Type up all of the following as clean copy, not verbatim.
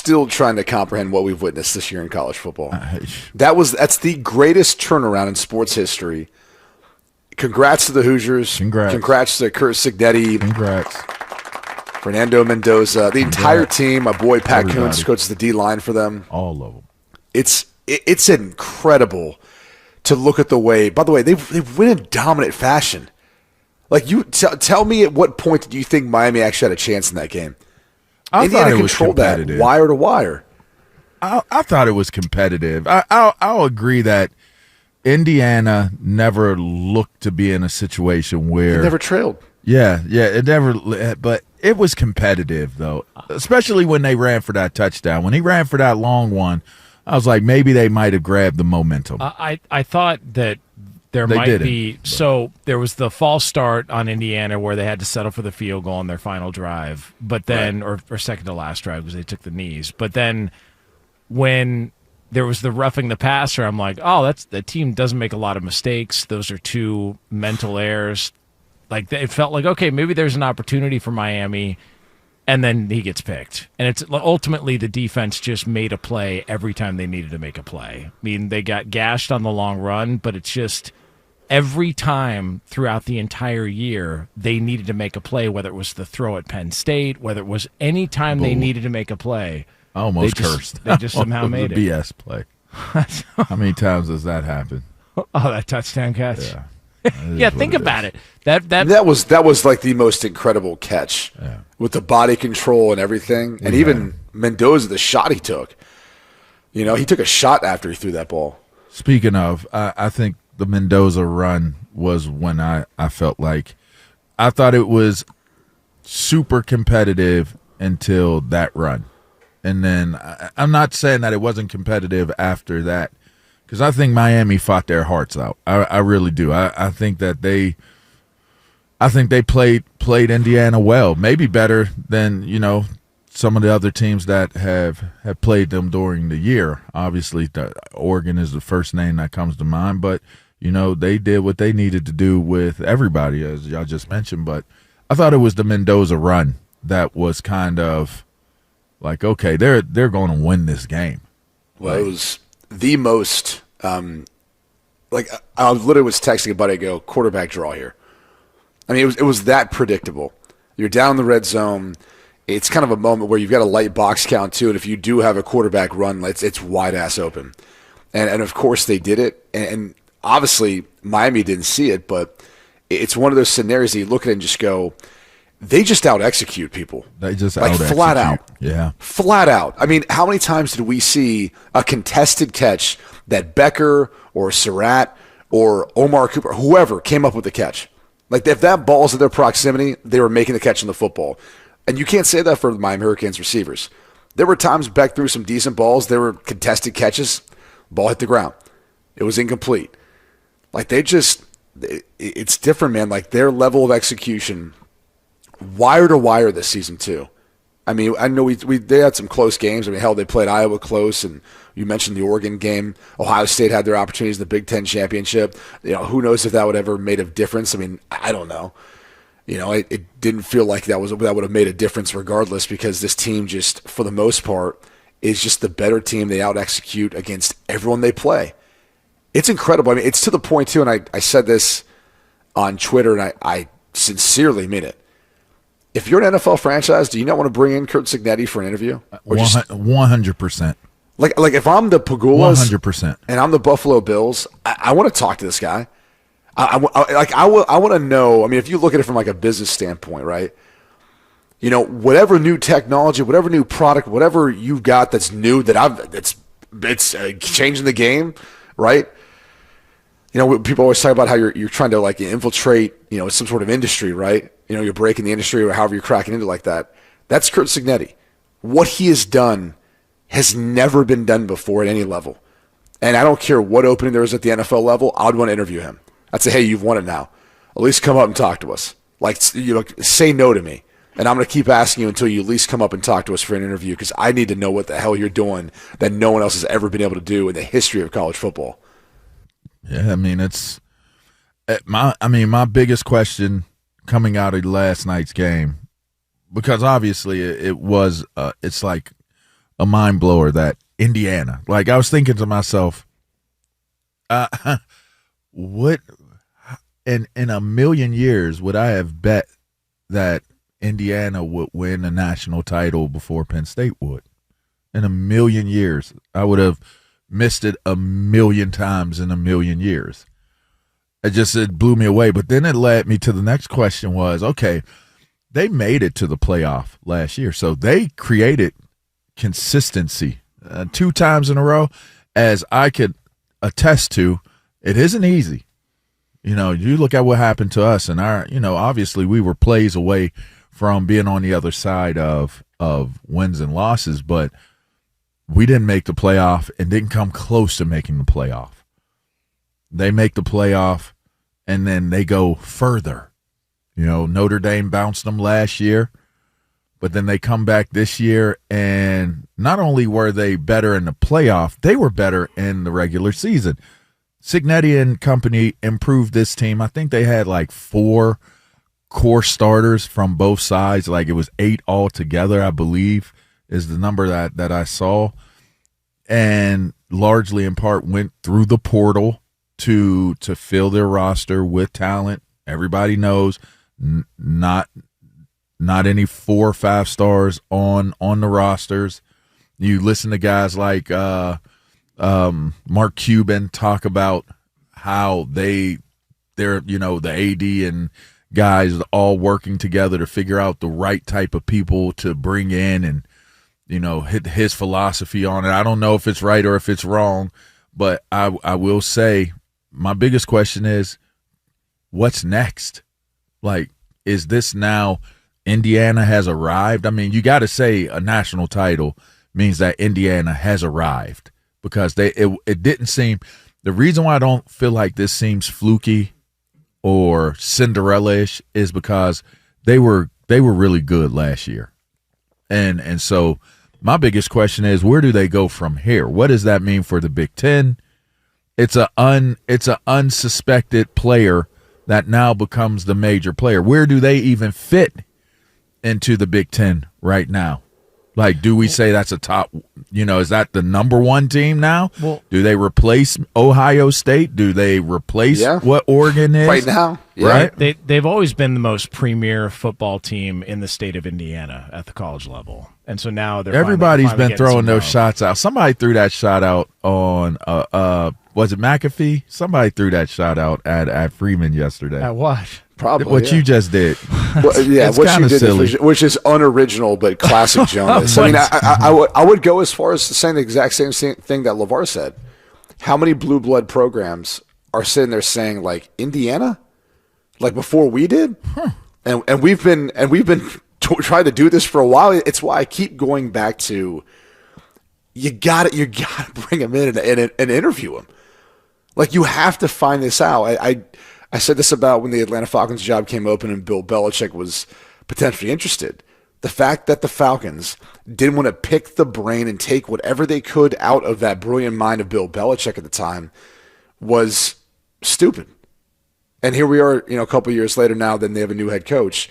still trying to comprehend what we've witnessed this year in college football. That's the greatest turnaround in sports history. Congrats to the Hoosiers. Congrats to Curt Cignetti. Congrats. Fernando Mendoza. The entire team. My boy Pat Coons coaches the D-line for them. All of them. It's incredible to look at the way. By the way, they've win in dominant fashion. Like you tell me, at what point did you think Miami actually had a chance in that game? Indiana controlled that wire to wire. I thought it was competitive. I'll agree that Indiana never looked to be in a situation where it never trailed. Yeah, it never. But it was competitive though, especially when they ran for that touchdown. When he ran for that long one, I was like, maybe they might have grabbed the momentum. I thought that there might be. So there was the false start on Indiana where they had to settle for the field goal on their final drive, but then or second to last drive because they took the knees. But then when there was the roughing the passer, I'm like, oh, the team doesn't make a lot of mistakes. Those are two mental errors. Like it felt like, okay, maybe there's an opportunity for Miami, and then he gets picked. And it's ultimately the defense just made a play every time they needed to make a play. I mean, they got gashed on the long run, but it's just every time throughout the entire year they needed to make a play, whether it was the throw at Penn State, whether it was any time they needed to make a play. I almost cursed. They just somehow made it. BS play. How many times does that happen? Oh, that touchdown catch. Yeah. Yeah, think about it. That was like the most incredible catch with the body control and everything. And even Mendoza, the shot he took. You know, he took a shot after he threw that ball. Speaking of, I think the Mendoza run was when I felt like I thought it was super competitive until that run. And then I'm not saying that it wasn't competitive after that, because I think Miami fought their hearts out. I really do. I think that they played Indiana well, maybe better than, some of the other teams that have played them during the year. Obviously, Oregon is the first name that comes to mind, but they did what they needed to do with everybody, as y'all just mentioned. But I thought it was the Mendoza run that was kind of like, okay, they're going to win this game. Well, it was the most I literally was texting a buddy, go, quarterback draw here. I mean, it was that predictable. You're down in the red zone. It's kind of a moment where you've got a light box count too, and if you do have a quarterback run, it's wide ass open. And of course they did it, and obviously Miami didn't see it, but it's one of those scenarios that you look at it and just go, they just out-execute people. They just out-execute. Flat out. Yeah. Flat out. I mean, how many times did we see a contested catch that Becker or Surratt or Omar Cooper, whoever, came up with the catch? Like, if that ball's in their proximity, they were making the catch on the football. And you can't say that for the Miami Hurricanes receivers. There were times Beck threw some decent balls. There were contested catches. Ball hit the ground. It was incomplete. Like, it's different, man. Like, their level of execution, wire to wire this season too. I mean, I know they had some close games. I mean, hell, they played Iowa close, and you mentioned the Oregon game. Ohio State had their opportunities in the Big Ten championship. Who knows if that would ever made a difference? I mean, I don't know. It didn't feel like that would have made a difference regardless, because this team just, for the most part, is just the better team. They out execute against everyone they play. It's incredible. I mean, it's to the point too, and I said this on Twitter, and I sincerely mean it. If you're an NFL franchise, do you not want to bring in Curt Cignetti for an interview? 100%. Like if I'm the Pagulas 100%, and I'm the Buffalo Bills, I want to talk to this guy. I want to know. I mean, if you look at it from like a business standpoint, right? Whatever new technology, whatever new product, whatever you've got that's new it's changing the game, right? People always talk about how you're trying to like infiltrate, some sort of industry, right? You're breaking the industry or however you're cracking into like that. That's Curt Cignetti. What he has done has never been done before at any level. And I don't care what opening there is at the NFL level, I'd want to interview him. I'd say, hey, you've won it now. At least come up and talk to us. Like, say no to me. And I'm going to keep asking you until you at least come up and talk to us for an interview, because I need to know what the hell you're doing that no one else has ever been able to do in the history of college football. Yeah, I mean, my biggest question coming out of last night's game, because obviously it was it's like a mind blower that Indiana. Like, I was thinking to myself, what in a million years would I have bet that Indiana would win a national title before Penn State would? In a million years. I would have missed it a million times in a million years. It blew me away. But then it led me to the next question was, okay, they made it to the playoff last year. So they created consistency 2 times in a row. As I could attest to, it isn't easy. You know, you look at what happened to us, and obviously we were plays away from being on the other side of wins and losses, but we didn't make the playoff and didn't come close to making the playoff. They make the playoff, and then they go further. You know, Notre Dame bounced them last year, but then they come back this year, and not only were they better in the playoff, they were better in the regular season. Signetti and company improved this team. I think they had like 4 core starters from both sides. Like, it was 8 altogether, I believe, is the number that I saw. And largely in part went through the portal to fill their roster with talent. Everybody knows not any 4 or 5 stars on the rosters. You listen to guys like Mark Cuban talk about how they're the AD and guys all working together to figure out the right type of people to bring in and hit his philosophy on it. I don't know if it's right or if it's wrong, but I will say my biggest question is, what's next? Like, is this now Indiana has arrived? I mean, you got to say a national title means that Indiana has arrived, because it didn't seem – the reason why I don't feel like this seems fluky or Cinderella-ish is because they were really good last year. And so my biggest question is, where do they go from here? What does that mean for the Big Ten? It's a unsuspected player that now becomes the major player. Where do they even fit into the Big Ten right now? Like, do we say that's a top, is that the number 1 team now? Well, do they replace Ohio State? Do they replace what Oregon is? Right now. Yeah. Right? They've always been the most premier football team in the state of Indiana at the college level. And so now everybody's finally been throwing those shots out. Somebody threw that shot out on, was it McAfee? Somebody threw that shot out at Freeman yesterday. At what? Probably what you just did. Well, yeah, it's what you did, silly. which is unoriginal but classic Jonas. I mean, I would go as far as saying the exact same thing that LeVar said. How many blue blood programs are sitting there saying, like, Indiana, like before we did, and we've been trying to do this for a while. It's why I keep going back to you got to bring him in and interview him. Like, you have to find this out. I said this about when the Atlanta Falcons job came open and Bill Belichick was potentially interested. The fact that the Falcons didn't want to pick the brain and take whatever they could out of that brilliant mind of Bill Belichick at the time was stupid. And here we are, a couple of years later now, then they have a new head coach,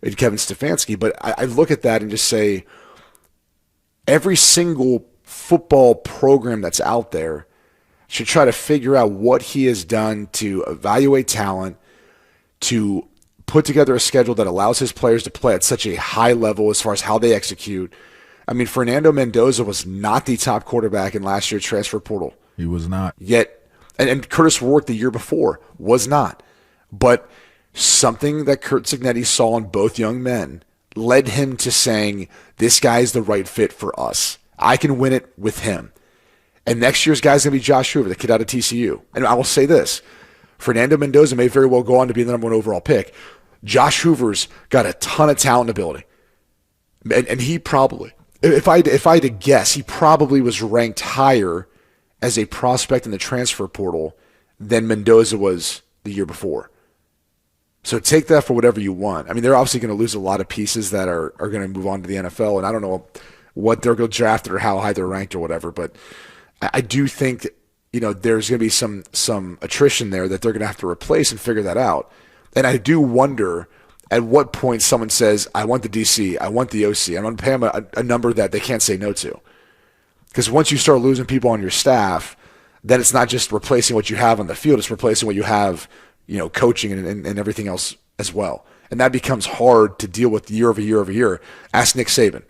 Kevin Stefanski. But I look at that and just say, every single football program that's out there should try to figure out what he has done to evaluate talent, to put together a schedule that allows his players to play at such a high level as far as how they execute. I mean, Fernando Mendoza was not the top quarterback in last year's transfer portal. He was not. Yet, and Curtis Rourke the year before was not. But something that Curt Cignetti saw in both young men led him to saying, this guy is the right fit for us. I can win it with him. And next year's guy's going to be Josh Hoover, the kid out of TCU. And I will say this, Fernando Mendoza may very well go on to be the number 1 overall pick. Josh Hoover's got a ton of talent and ability. And he probably, if I had to guess, he probably was ranked higher as a prospect in the transfer portal than Mendoza was the year before. So take that for whatever you want. I mean, they're obviously going to lose a lot of pieces that are going to move on to the NFL, and I don't know what they're going to draft or how high they're ranked or whatever, but I do think, there's going to be some attrition there that they're going to have to replace and figure that out. And I do wonder at what point someone says, I want the DC, I want the OC, I'm going to pay them a number that they can't say no to. Because once you start losing people on your staff, then it's not just replacing what you have on the field, it's replacing what you have, coaching and everything else as well. And that becomes hard to deal with year over year over year. Ask Nick Saban.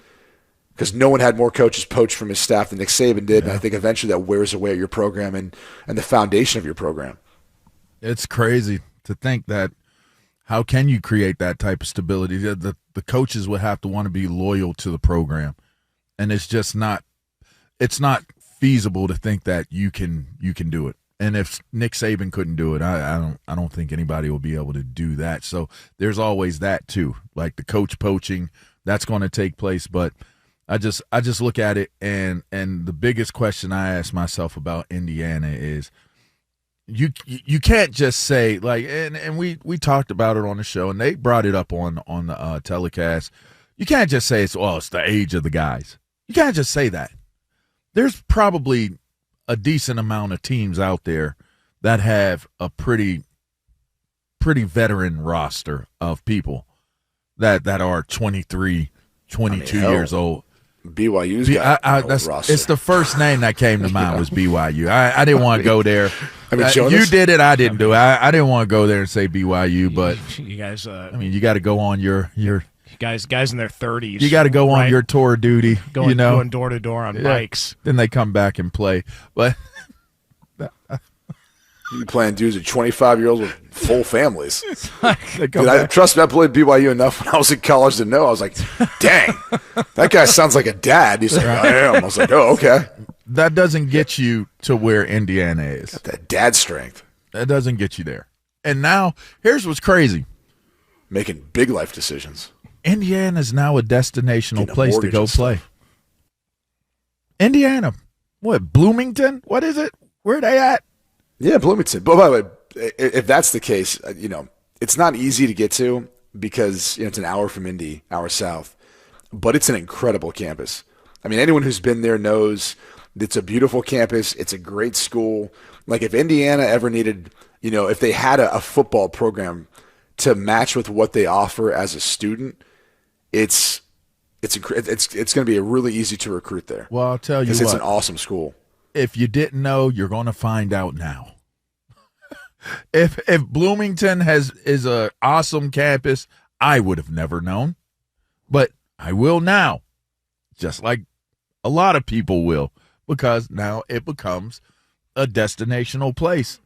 Because no one had more coaches poached from his staff than Nick Saban did. Yeah. And I think eventually that wears away at your program and the foundation of your program. It's crazy to think that how can you create that type of stability? The coaches would have to want to be loyal to the program. And it's just not feasible to think that you can do it. And if Nick Saban couldn't do it, I don't think anybody will be able to do that. So there's always that too. Like the coach poaching, that's going to take place. But I just look at it and the biggest question I ask myself about Indiana is you can't just say like and we talked about it on the show and they brought it up on the telecast. You can't just say it's the age of the guys. You can't just say that. There's probably a decent amount of teams out there that have a pretty veteran roster of people that are 23, 22 years old. BYU's got roster. It's the first name that came to mind was BYU. I didn't want to go there. You did it. I didn't do it. I didn't want to go there and say BYU, but you guys. You got to go on your guys in their 30s. You got to go on your tour duty. Going door to door on bikes. Then they come back and play, but. You playing dudes at 25-year-olds with full families. Trust me, I played BYU enough when I was in college to know. I was like, dang, that guy sounds like a dad. He's like, I am. I was like, oh, okay. That doesn't get you to where Indiana is. Got that dad strength. That doesn't get you there. And now, here's what's crazy. Making big life decisions. Indiana is now a destinational place to go play. Indiana. What, Bloomington? What is it? Where are they at? Yeah, Bloomington. But by the way, if that's the case, it's not easy to get to because it's an hour from Indy, hour south. But it's an incredible campus. I mean, anyone who's been there knows it's a beautiful campus. It's a great school. Like if Indiana ever needed, if they had a football program to match with what they offer as a student, it's going to be really easy to recruit there. Well, I'll tell you what. Because it's an awesome school. If you didn't know, you're going to find out now. If Bloomington is a awesome campus, I would have never known, but I will now, just like a lot of people will, because now it becomes a destinational place.